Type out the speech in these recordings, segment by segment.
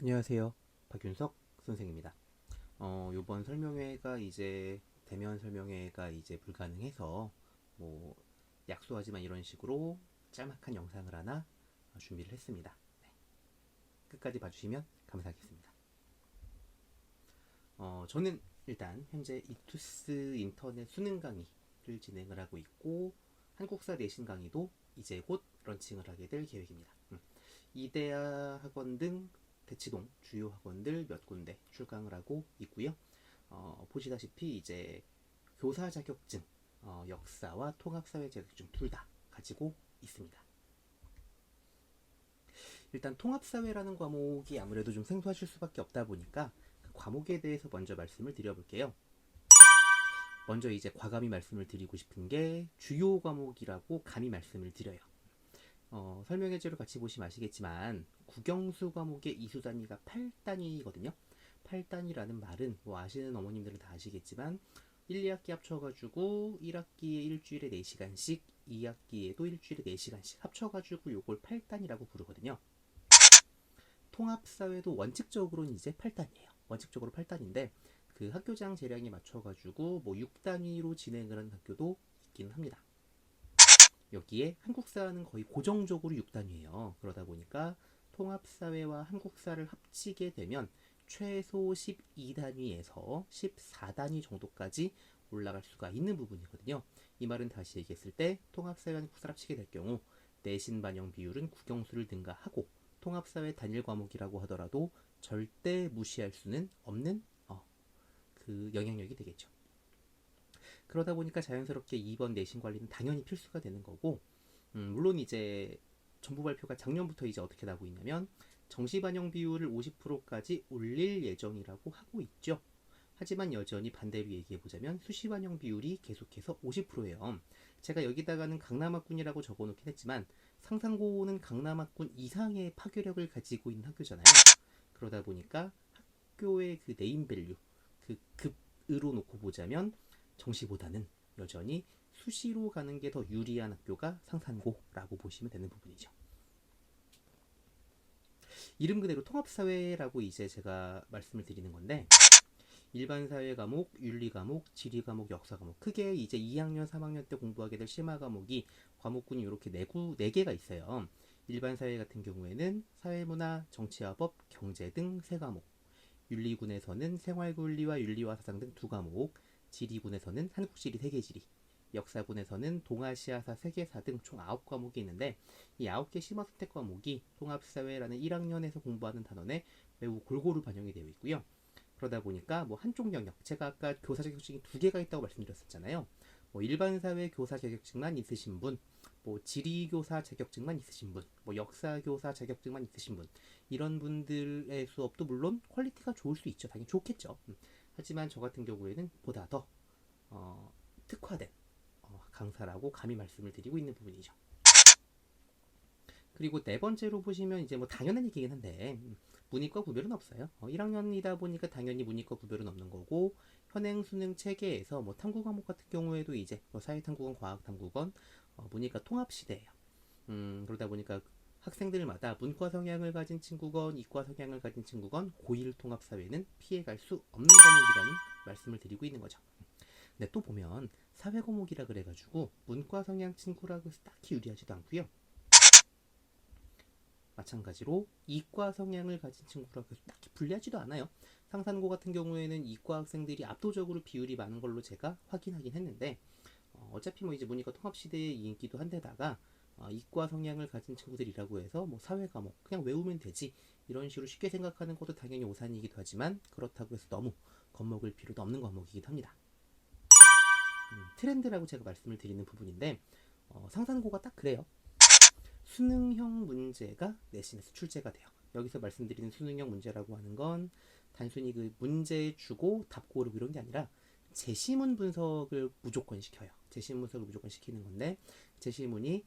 안녕하세요. 박윤석 선생입니다. 요번 설명회가 이제 대면 설명회가 이제 불가능해서 뭐 약소하지만 이런 식으로 짤막한 영상을 하나 준비를 했습니다. 네, 끝까지 봐주시면 감사하겠습니다. 저는 일단 현재 이투스 인터넷 수능 강의를 진행을 하고 있고 한국사 내신 강의도 이제 곧 런칭을 하게 될 계획입니다. 이데아 학원 등 대치동 주요 학원들 몇 군데 출강을 하고 있고요. 보시다시피 이제 교사 자격증, 역사와 통합사회 자격증 둘 다 가지고 있습니다. 일단 통합사회라는 과목이 아무래도 좀 생소하실 수밖에 없다 보니까 그 과목에 대해서 먼저 말씀을 드려볼게요. 먼저 이제 과감히 말씀을 드리고 싶은 게 주요 과목이라고 감히 말씀을 드려요. 설명해제로 같이 보시면 아시겠지만 국영수 과목의 이수 단위가 8단위거든요. 8단위라는 말은 뭐 아시는 어머님들은 다 아시겠지만 1, 2학기 합쳐가지고 1학기에 일주일에 4시간씩 2학기에도 일주일에 4시간씩 합쳐가지고 요걸 8단위라고 부르거든요. 통합사회도 원칙적으로는 이제 8단위예요. 원칙적으로 8단위인데 그 학교장 재량에 맞춰가지고 뭐 6단위로 진행을 하는 학교도 있긴 합니다. 여기에 한국사는 거의 고정적으로 6단위예요. 그러다 보니까 통합사회와 한국사를 합치게 되면 최소 12단위에서 14단위 정도까지 올라갈 수가 있는 부분이거든요. 이 말은 다시 얘기했을 때 통합사회와 한국사를 합치게 될 경우 내신 반영 비율은 국영수를 능가하고 통합사회 단일 과목이라고 하더라도 절대 무시할 수는 없는 그 영향력이 되겠죠. 그러다 보니까 자연스럽게 이번 내신 관리는 당연히 필수가 되는 거고, 물론 이제 정부 발표가 작년부터 이제 어떻게 나오고 있냐면 정시 반영 비율을 50%까지 올릴 예정이라고 하고 있죠. 하지만 여전히 반대로 얘기해보자면 수시 반영 비율이 계속해서 50%예요. 제가 여기다가는 강남학군이라고 적어놓긴 했지만 상산고는 강남학군 이상의 파괴력을 가지고 있는 학교잖아요. 그러다 보니까 학교의 그 네임밸류, 그 급으로 놓고 보자면 정시보다는 여전히 수시로 가는 게 더 유리한 학교가 상산고라고 보시면 되는 부분이죠. 이름 그대로 통합사회라고 이제 제가 말씀을 드리는 건데 일반사회 과목, 윤리 과목, 지리 과목, 역사 과목 크게 이제 2학년, 3학년 때 공부하게 될 심화 과목이 과목군이 이렇게 4개가 있어요. 일반사회 같은 경우에는 사회문화, 정치화법, 경제 등 3과목, 윤리군에서는 생활윤리와 윤리와 사상 등 2과목, 지리군에서는 한국지리, 세계지리, 역사군에서는 동아시아사, 세계사 등 총 9과목이 있는데 이 9개 심화선택 과목이 통합사회라는 1학년에서 공부하는 단원에 매우 골고루 반영이 되어 있고요. 그러다 보니까 뭐 한쪽 영역, 제가 아까 교사 자격증이 2개가 있다고 말씀드렸었잖아요. 뭐 일반사회 교사 자격증만 있으신 분, 뭐 지리교사 자격증만 있으신 분, 뭐 역사교사 자격증만 있으신 분, 이런 분들의 수업도 물론 퀄리티가 좋을 수 있죠. 당연히 좋겠죠. 하지만 저 같은 경우에는 보다 더 특화된 강사라고 감히 말씀을 드리고 있는 부분이죠. 그리고 네 번째로 보시면 이제 뭐 당연한 얘기긴 한데 문이과 구별은 없어요. 1학년이다 보니까 당연히 문이과 구별은 없는 거고 현행 수능 체계에서 뭐 탐구 과목 같은 경우에도 이제 뭐 사회탐구건, 과학탐구건, 문이과 통합 시대예요. 그러다 보니까 학생들마다 문과 성향을 가진 친구건, 이과 성향을 가진 친구건 고1 통합 사회는 피해갈 수 없는 과목이라는 말씀을 드리고 있는 거죠. 근데 또 보면 사회 과목이라 그래가지고 문과 성향 친구라고 해서 딱히 유리하지도 않고요. 마찬가지로 이과 성향을 가진 친구라고 해서 딱히 불리하지도 않아요. 상산고 같은 경우에는 이과 학생들이 압도적으로 비율이 많은 걸로 제가 확인하긴 했는데 어차피 뭐 이제 문이과 통합 시대의 인기도 한데다가 이과 성향을 가진 친구들이라고 해서 뭐 사회 과목 그냥 외우면 되지 이런 식으로 쉽게 생각하는 것도 당연히 오산이기도 하지만 그렇다고 해서 너무 겁먹을 필요도 없는 과목이기도 합니다. 트렌드라고 제가 말씀을 드리는 부분인데 상산고가 딱 그래요. 수능형 문제가 내신에서 출제가 돼요. 여기서 말씀드리는 수능형 문제라고 하는 건 단순히 그 문제 주고 답 고르고 이런 게 아니라 제시문 분석을 무조건 시켜요. 제시문 분석을 무조건 시키는 건데 제시문이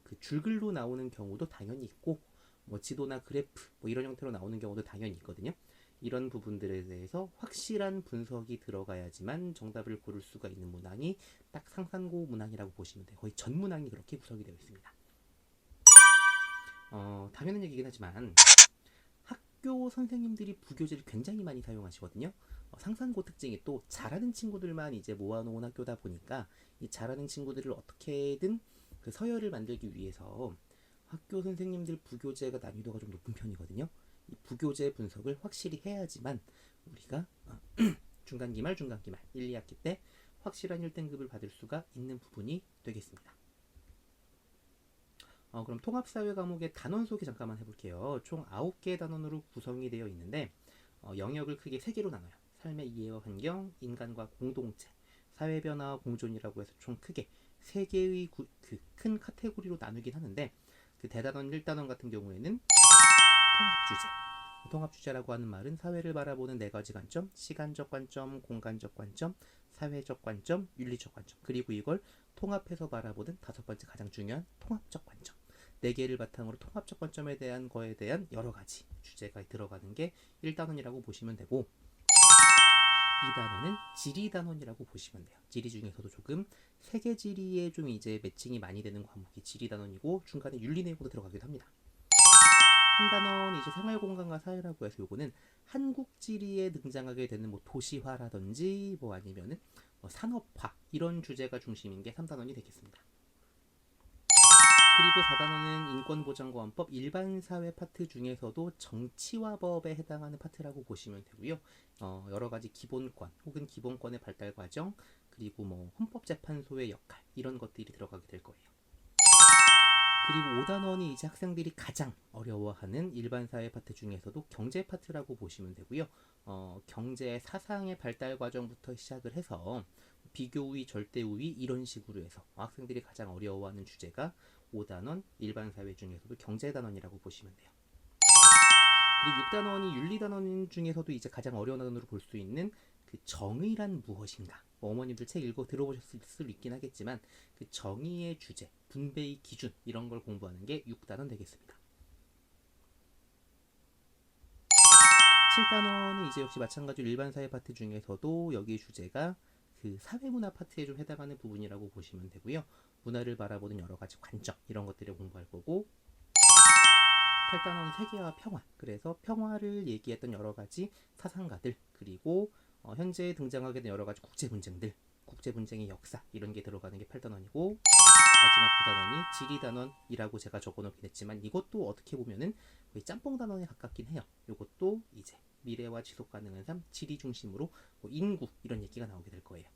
그 줄글로 나오는 경우도 당연히 있고 뭐 지도나 그래프 뭐 이런 형태로 나오는 경우도 당연히 있거든요. 이런 부분들에 대해서 확실한 분석이 들어가야지만 정답을 고를 수가 있는 문항이 딱 상산고 문항이라고 보시면 돼요. 거의 전 문항이 그렇게 구성이 되어 있습니다. 당연한 얘기긴 하지만 학교 선생님들이 부교재를 굉장히 많이 사용하시거든요. 상산고 특징이 또 잘하는 친구들만 이제 모아놓은 학교다 보니까 이 잘하는 친구들을 어떻게든 그 서열을 만들기 위해서 학교 선생님들 부교재가 난이도가 좀 높은 편이거든요. 이 부교재 분석을 확실히 해야지만 우리가 중간기말 1, 2학기 때 확실한 1등급을 받을 수가 있는 부분이 되겠습니다. 그럼 통합사회 과목의 단원 소개 잠깐만 해볼게요. 총 9개의 단원으로 구성이 되어 있는데 영역을 크게 3개로 나눠요. 삶의 이해와 환경, 인간과 공동체, 사회변화와 공존이라고 해서 총 크게 3개의 큰 카테고리로 나누긴 하는데 그 대단원 1단원 같은 경우에는 통합주제. 통합주제라고 하는 말은 사회를 바라보는 4가지 관점, 시간적 관점, 공간적 관점, 사회적 관점, 윤리적 관점, 그리고 이걸 통합해서 바라보는 5번째 가장 중요한 통합적 관점. 4개를 바탕으로 통합적 관점에 대한 거에 대한 여러 가지 주제가 들어가는 게 1단원이라고 보시면 되고 2단원은 지리단원이라고 보시면 돼요. 지리 중에서도 조금 세계지리에 좀 이제 매칭이 많이 되는 과목이 지리단원이고 중간에 윤리 내용도 들어가기도 합니다. 3단원 이제 생활공간과 사회라고 해서 요거는 한국지리에 등장하게 되는 뭐 도시화라든지 뭐 아니면은 산업화 이런 주제가 중심인 게 3단원이 되겠습니다. 그리고 4단원은 인권보장보안법 일반사회 파트 중에서도 정치화법에 해당하는 파트라고 보시면 되고요. 여러가지 기본권 혹은 기본권의 발달 과정 그리고 뭐 헌법재판소의 역할 이런 것들이 들어가게 될 거예요. 그리고 5단원이 이제 학생들이 가장 어려워하는 일반사회 파트 중에서도 경제 파트라고 보시면 되고요. 경제 사상의 발달 과정부터 시작을 해서 비교우위, 절대우위 이런 식으로 해서 학생들이 가장 어려워하는 주제가 5단원 일반사회 중에서도 경제단원이라고 보시면 돼요. 그리고 6단원이 윤리단원 중에서도 이제 가장 어려운 단원으로 볼 수 있는 그 정의란 무엇인가. 어머님들 책 읽어 들어보셨을 수도 있긴 하겠지만 그 정의의 주제, 분배의 기준 이런 걸 공부하는 게 6단원 되겠습니다. 7단원은 이제 역시 마찬가지로 일반사회 파트 중에서도 여기 주제가 그 사회문화 파트에 좀 해당하는 부분이라고 보시면 되고요. 문화를 바라보는 여러 가지 관점 이런 것들을 공부할 거고 8단원은 세계와 평화 그래서 평화를 얘기했던 여러 가지 사상가들 그리고 현재 등장하게 된 여러 가지 국제 분쟁들 국제 분쟁의 역사 이런 게 들어가는 게 8단원이고 마지막 9단원이 지리단원이라고 제가 적어놓긴 했지만 이것도 어떻게 보면은 거의 짬뽕 단원에 가깝긴 해요. 이것도 이제 미래와 지속 가능한 삶, 지리 중심으로 뭐 인구 이런 얘기가 나오게 될 거예요.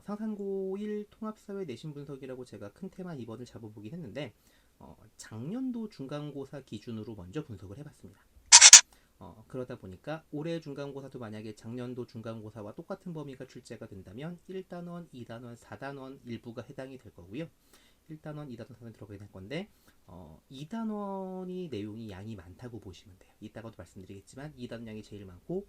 상산고 1 통합사회 내신 분석이라고 제가 큰 테마 2번을 잡아보긴 했는데 작년도 중간고사 기준으로 먼저 분석을 해봤습니다. 그러다 보니까 올해 중간고사도 만약에 작년도 중간고사와 똑같은 범위가 출제가 된다면 1단원, 2단원, 4단원 일부가 해당이 될 거고요. 1단원, 2단원, 4단원 들어가게 될 건데 2단원이 내용이 양이 많다고 보시면 돼요. 이따가도 말씀드리겠지만 2단원 양이 제일 많고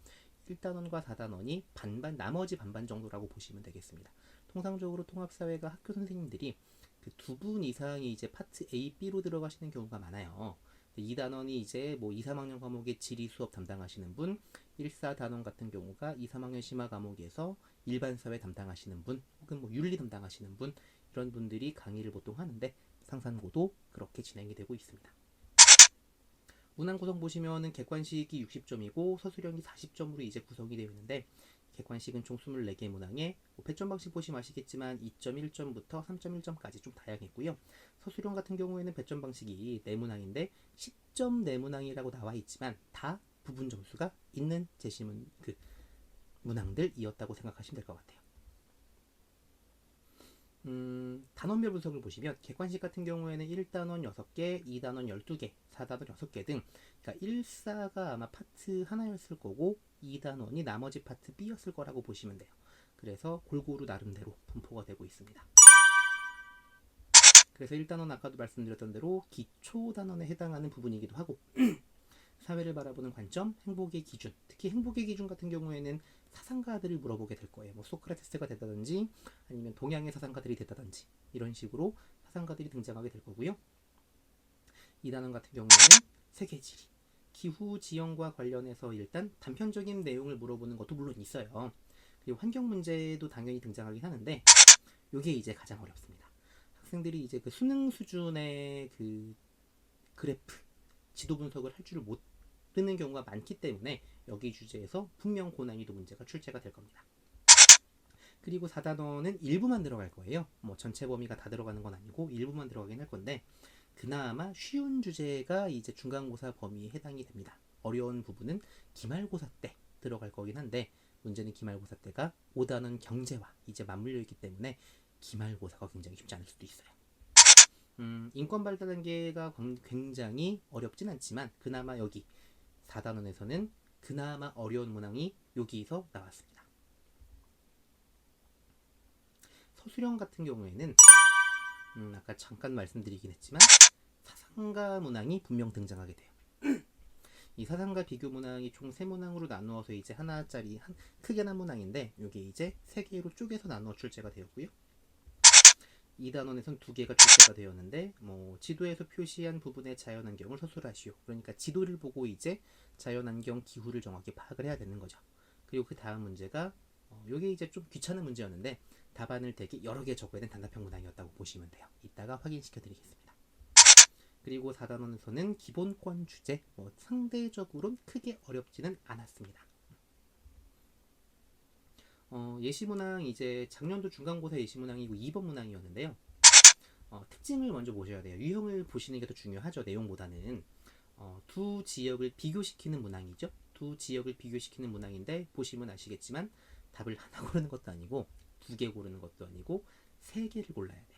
1단원과 4단원이 반반, 나머지 반반 정도라고 보시면 되겠습니다. 통상적으로 통합사회가 학교 선생님들이 그 2분 이상이 이제 파트 A, B로 들어가시는 경우가 많아요. 2단원이 이제 뭐 2, 3학년 과목의 지리 수업 담당하시는 분, 1, 4단원 같은 경우가 2, 3학년 심화 과목에서 일반사회 담당하시는 분, 혹은 뭐 윤리 담당하시는 분, 이런 분들이 강의를 보통 하는데 상산고도 그렇게 진행이 되고 있습니다. 문항 구성 보시면은 객관식이 60점이고 서술형이 40점으로 이제 구성이 되어 있는데 객관식은 총 24개 문항에 배점 방식 보시면 아시겠지만 2.1점부터 3.1점까지 좀 다양했고요. 서술형 같은 경우에는 배점 방식이 4문항인데 10점 4문항이라고 나와 있지만 다 부분 점수가 있는 제시문 그 문항들이었다고 생각하시면 될 것 같아요. 단원별 분석을 보시면 객관식 같은 경우에는 1단원 6개, 2단원 12개, 4단원 6개 등 그러니까 1사가 아마 파트 하나였을 거고 2단원이 나머지 파트 B였을 거라고 보시면 돼요. 그래서 골고루 나름대로 분포가 되고 있습니다. 그래서 1단원 아까도 말씀드렸던 대로 기초 단원에 해당하는 부분이기도 하고 사회를 바라보는 관점, 행복의 기준 특히 행복의 기준 같은 경우에는 사상가들을 물어보게 될 거예요. 뭐 소크라테스가 됐다든지 아니면 동양의 사상가들이 됐다든지 이런 식으로 사상가들이 등장하게 될 거고요. 2단원 같은 경우에는 세계지리, 기후 지형과 관련해서 일단 단편적인 내용을 물어보는 것도 물론 있어요. 그리고 환경 문제도 당연히 등장하긴 하는데 이게 이제 가장 어렵습니다. 학생들이 이제 그 수능 수준의 그 그래프 지도 분석을 할 줄 모르는 경우가 많기 때문에 여기 주제에서 분명 고난이도 문제가 출제가 될 겁니다. 그리고 4단원은 일부만 들어갈 거예요. 뭐 전체 범위가 다 들어가는 건 아니고 일부만 들어가긴 할 건데 그나마 쉬운 주제가 이제 중간고사 범위에 해당이 됩니다. 어려운 부분은 기말고사 때 들어갈 거긴 한데 문제는 기말고사 때가 5단원 경제와 이제 맞물려 있기 때문에 기말고사가 굉장히 쉽지 않을 수도 있어요. 인권 발달 단계가 굉장히 어렵진 않지만 그나마 여기 4단원에서는 그나마 어려운 문항이 여기서 나왔습니다. 서술형 같은 경우에는 아까 잠깐 말씀드리긴 했지만 사상가 문항이 분명 등장하게 돼요. 이 사상가 비교 문항이 총 3문항으로 나누어서 이제 하나짜리 크게 난 문항인데 이게 이제 3개로 쪼개서 나누어 출제가 되었고요. 2단원에선 2개가 출제가 되었는데 뭐 지도에서 표시한 부분의 자연환경을 서술하시오. 그러니까 지도를 보고 이제 자연환경 기후를 정확히 파악을 해야 되는 거죠. 그리고 그 다음 문제가 이게 이제 좀 귀찮은 문제였는데 답안을 되게 여러 개 적어야 되는 단답형 문항이었다고 보시면 돼요. 이따가 확인시켜 드리겠습니다. 그리고 4단원에서는 기본권 주제 상대적으로는 크게 어렵지는 않았습니다. 예시문항 이제 작년도 중간고사 예시문항이고 2번 문항이었는데요. 특징을 먼저 보셔야 돼요. 유형을 보시는 게 더 중요하죠. 내용보다는 두 지역을 비교시키는 문항이죠. 두 지역을 비교시키는 문항인데 보시면 아시겠지만 답을 하나 고르는 것도 아니고 2개 고르는 것도 아니고 3개를 골라야 돼요.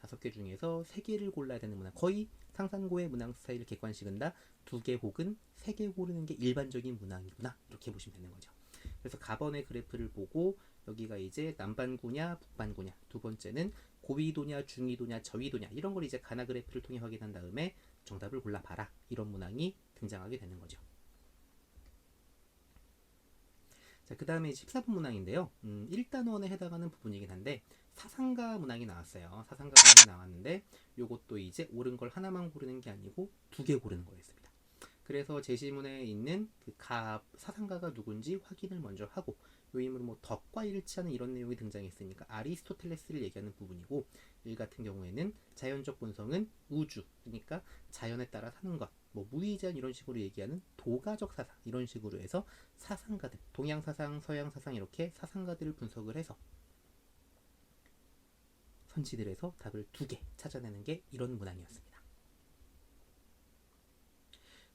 5개 중에서 3개를 골라야 되는 문항. 거의 상산고의 문항 스타일 객관식은 다 2개 혹은 3개 고르는 게 일반적인 문항이구나 이렇게 보시면 되는 거죠. 그래서 가번의 그래프를 보고 여기가 이제 남반구냐 북반구냐, 두 번째는 고위도냐 중위도냐 저위도냐 이런 걸 이제 가나 그래프를 통해 확인한 다음에 정답을 골라봐라 이런 문항이 등장하게 되는 거죠. 자, 그 다음에 14번 문항인데요. 1단원에 해당하는 부분이긴 한데 사상가 문항이 나왔어요. 사상가 문항이 나왔는데 요것도 이제 옳은 걸 하나만 고르는 게 아니고 2개 고르는 거였습니다. 그래서 제시문에 있는 그 사상가가 누군지 확인을 먼저 하고 요 인물은 뭐 덕과 일치하는 이런 내용이 등장했으니까 아리스토텔레스를 얘기하는 부분이고 일 같은 경우에는 자연적 본성은 우주, 그러니까 자연에 따라 사는 것, 뭐 무의지한 이런 식으로 얘기하는 도가적 사상 이런 식으로 해서 사상가들, 동양 사상, 서양 사상 이렇게 사상가들을 분석을 해서 선지들에서 답을 2개 찾아내는 게 이런 문항이었습니다.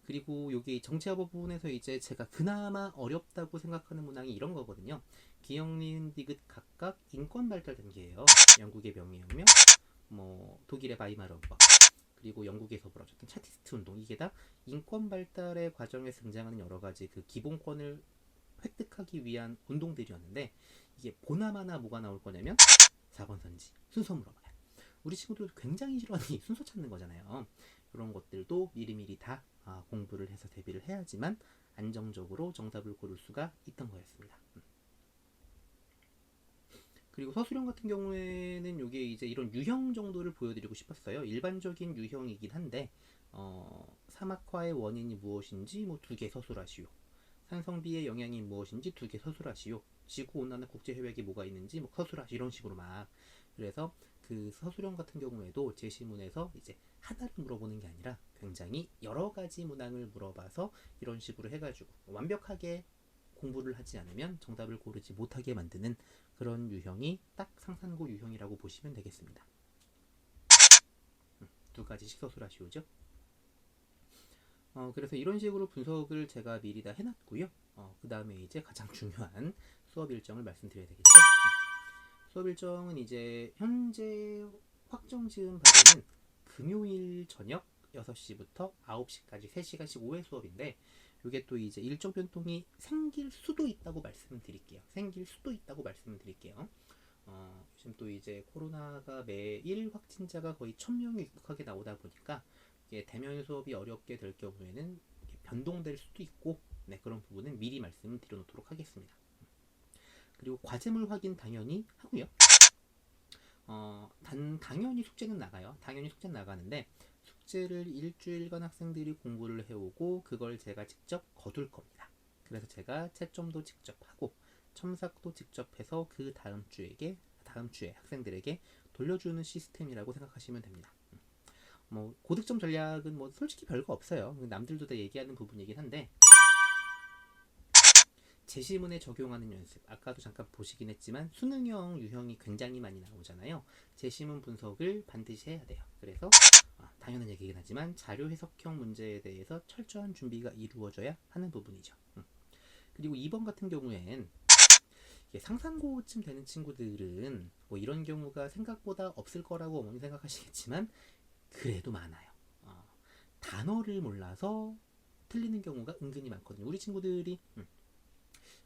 그리고 여기 정치화법 부분에서 이제 제가 그나마 어렵다고 생각하는 문항이 이런 거거든요. 기역, 니은, 디귿 각각 인권 발달 단계예요. 영국의 명예혁명, 뭐 독일의 바이마르헌법, 그리고 영국에서 벌어졌던 차티스트 운동, 이게 다 인권 발달의 과정에 등장하는 여러 가지 그 기본권을 획득하기 위한 운동들이었는데 이게 보나마나 뭐가 나올 거냐면 4번 선지 순서 물어봐요. 우리 친구들도 굉장히 싫어하는 이 순서 찾는 거잖아요. 이런 것들도 미리미리 다 공부를 해서 대비를 해야지만 안정적으로 정답을 고를 수가 있던 거였습니다. 그리고 서술형 같은 경우에는 이게 이제 이런 유형 정도를 보여드리고 싶었어요. 일반적인 유형이긴 한데 사막화의 원인이 무엇인지 뭐 2개 서술하시오. 산성비의 영향이 무엇인지 2개 서술하시오. 지구온난화 국제협약이 뭐가 있는지 뭐 서술하시오. 이런 식으로 막. 그래서 그 서술형 같은 경우에도 제시문에서 이제 하나를 물어보는 게 아니라 굉장히 여러 가지 문항을 물어봐서 이런 식으로 해가지고 완벽하게 공부를 하지 않으면 정답을 고르지 못하게 만드는 그런 유형이 딱 상산고 유형이라고 보시면 되겠습니다. 2가지씩 서술하시오죠. 그래서 이런 식으로 분석을 제가 미리 다 해놨고요. 그 다음에 이제 가장 중요한 수업 일정을 말씀드려야 되겠죠. 수업 일정은 이제 현재 확정 지은 바로는 금요일 저녁 6시부터 9시까지 3시간씩 5회 수업인데 이게 또 이제 일정 변동이 생길 수도 있다고 말씀드릴게요. 요즘 또 이제 코로나가 매일 확진자가 거의 1000명이 육박하게 나오다 보니까 이게 대면 수업이 어렵게 될 경우에는 변동될 수도 있고 그런 부분은 미리 말씀드려놓도록 하겠습니다. 그리고 과제물 확인 당연히 하고요. 당연히 숙제는 나가요. 당연히 숙제는 나가는데 숙제를 일주일간 학생들이 공부를 해오고 그걸 제가 직접 거둘 겁니다. 그래서 제가 채점도 직접 하고 첨삭도 직접 해서 그 다음 주에 학생들에게 돌려주는 시스템이라고 생각하시면 됩니다. 뭐 고득점 전략은 뭐 솔직히 별거 없어요. 남들도 다 얘기하는 부분이긴 한데 제시문에 적용하는 연습, 아까도 잠깐 보시긴 했지만 수능형 유형이 굉장히 많이 나오잖아요. 제시문 분석을 반드시 해야 돼요. 그래서 당연한 얘기긴 하지만 자료 해석형 문제에 대해서 철저한 준비가 이루어져야 하는 부분이죠. 그리고 2번 같은 경우엔 상산고쯤 되는 친구들은 뭐 이런 경우가 생각보다 없을 거라고 어머니 생각하시겠지만 그래도 많아요. 단어를 몰라서 틀리는 경우가 은근히 많거든요. 우리 친구들이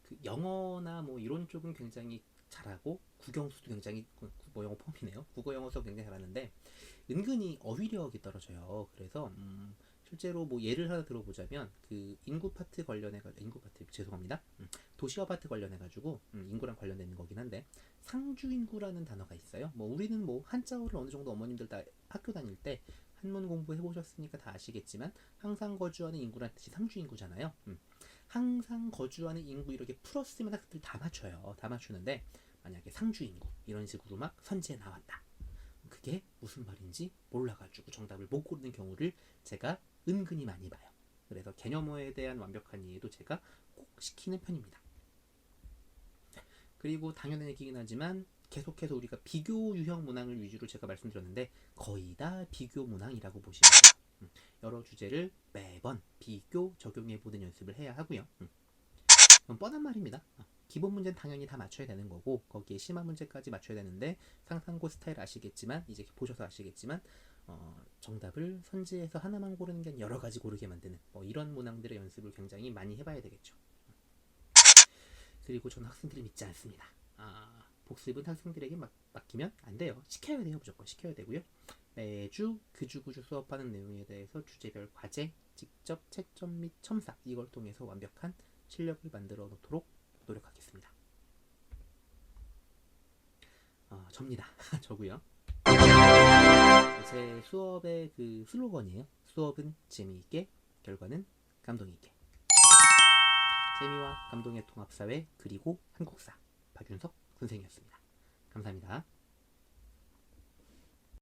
그 영어나 뭐 이런 쪽은 굉장히 잘하고 국영수도 굉장히 뭐 영어 펌이네요. 국어 영어 수업 굉장히 잘하는데 은근히 어휘력이 떨어져요. 그래서 실제로 뭐 예를 하나 들어보자면 그 인구 파트 관련해 가지고 인구 파트 죄송합니다. 도시화 파트 관련해 가지고 인구랑 관련된 거긴 한데 상주 인구라는 단어가 있어요. 뭐 우리는 뭐 한자어를 어느 정도 어머님들 다 학교 다닐 때 한문 공부해 보셨으니까 다 아시겠지만 항상 거주하는 인구란 뜻이 상주 인구잖아요. 항상 거주하는 인구 이렇게 풀었으면 학생들 다 맞춰요. 다 맞추는데 만약에 상주 인구 이런 식으로 막 선지에 나왔다. 그게 무슨 말인지 몰라가지고 정답을 못 고르는 경우를 제가 은근히 많이 봐요. 그래서 개념어에 대한 완벽한 이해도 제가 꼭 시키는 편입니다. 그리고 당연한 얘기긴 하지만 계속해서 우리가 비교 유형 문항을 위주로 제가 말씀드렸는데 거의 다 비교 문항이라고 보시면 돼요. 여러 주제를 매번 비교 적용해보는 연습을 해야 하고요. 뻔한 말입니다. 기본 문제는 당연히 다 맞춰야 되는 거고 거기에 심화 문제까지 맞춰야 되는데 상상고 스타일 아시겠지만 이제 보셔서 아시겠지만 정답을 선지에서 하나만 고르는 게 아니라 여러 가지 고르게 만드는 뭐 이런 문항들의 연습을 굉장히 많이 해봐야 되겠죠. 그리고 저는 학생들이 믿지 않습니다. 복습은 학생들에게 맡기면 안 돼요. 시켜야 돼요. 무조건 시켜야 되고요. 매주 그주구주 수업하는 내용에 대해서 주제별 과제, 직접 채점 및 첨삭 이걸 통해서 완벽한 실력을 만들어 놓도록 노력하겠습니다. 접니다. 저고요. 제 수업의 그 슬로건이에요. 수업은 재미있게, 결과는 감동 있게. 재미와 감동의 통합사회 그리고 한국사 박윤석 선생이었습니다. 감사합니다.